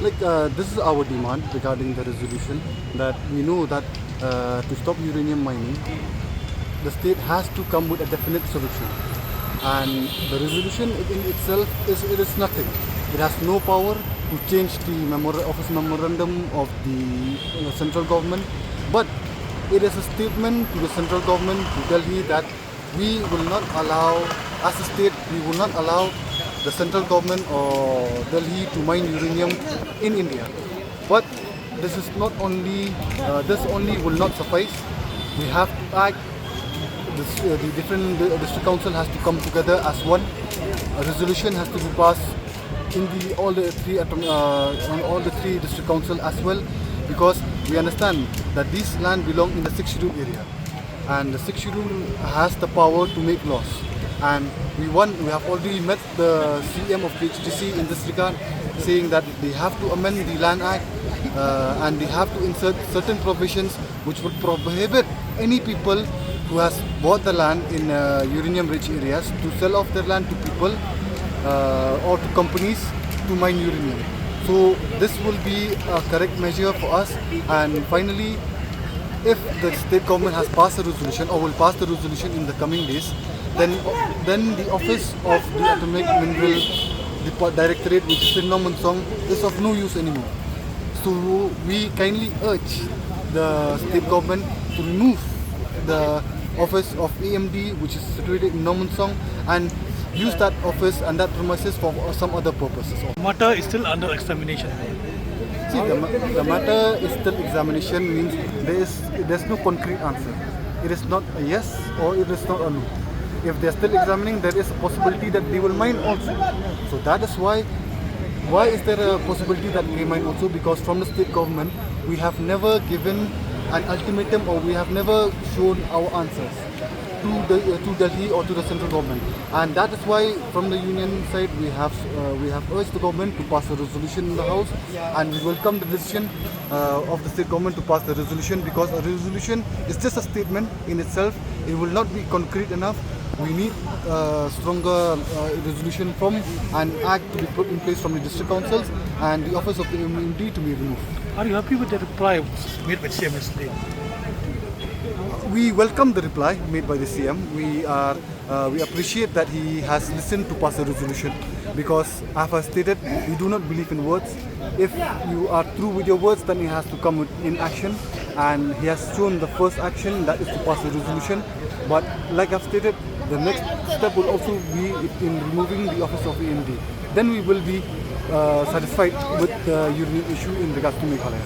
This is our demand regarding the resolution, that we know that to stop uranium mining, the state has to come with a definite solution. And the resolution in itself is nothing. It has no power to change the office memorandum of the central government, but it is a statement to the central government to Delhi that we will not allow, as a state, we will not allow the central government or Delhi to mine uranium in India. But this is not only, this only will not suffice. We have to act. The different district council has to come together as one. A resolution has to be passed in all the three district council as well, because we understand that this land belong in the 6th schedule area, and the 6th schedule has the power to make laws. And we have already met the CM of PHDC in this regard, saying that they have to amend the Land Act and they have to insert certain provisions which would prohibit any people who has bought the land in uranium-rich areas to sell off their land to people or to companies to mine uranium. So this will be a correct measure for us. And finally, if the state government has passed a resolution or will pass the resolution in the coming days, then the office of the Atomic Mineral Directorate, which is in Nomunsong, is of no use anymore. So we kindly urge the state government to remove the office of AMD, which is situated in Nomunsong, and use that office and that premises for some other purposes. Matter is still under examination. See, the matter is still examination, means there's no concrete answer. It is not a yes or it is not a no. If they're still examining, there is a possibility that they will mine also. So that is why is there a possibility that they mine also? Because from the state government, we have never given an ultimatum, or we have never shown our answers to Delhi or to the central government. And that is why from the union side we have urged the government to pass a resolution in the house, and we welcome the decision of the state government to pass the resolution, because a resolution is just a statement in itself. It will not be concrete enough. We need stronger resolution from an act to be put in place from the district councils and the office of the MD to be removed. Are you happy with the reply made by CM yesterday? We welcome the reply made by the CM. We appreciate that he has listened to pass a resolution, because as I stated, we do not believe in words. If you are through with your words, then he has to come in action, and he has shown the first action, that is to pass a resolution. But like I've stated, the next step will also be in removing the office of AMD. Then we will be satisfied with the uranium issue in regards to Meghalaya.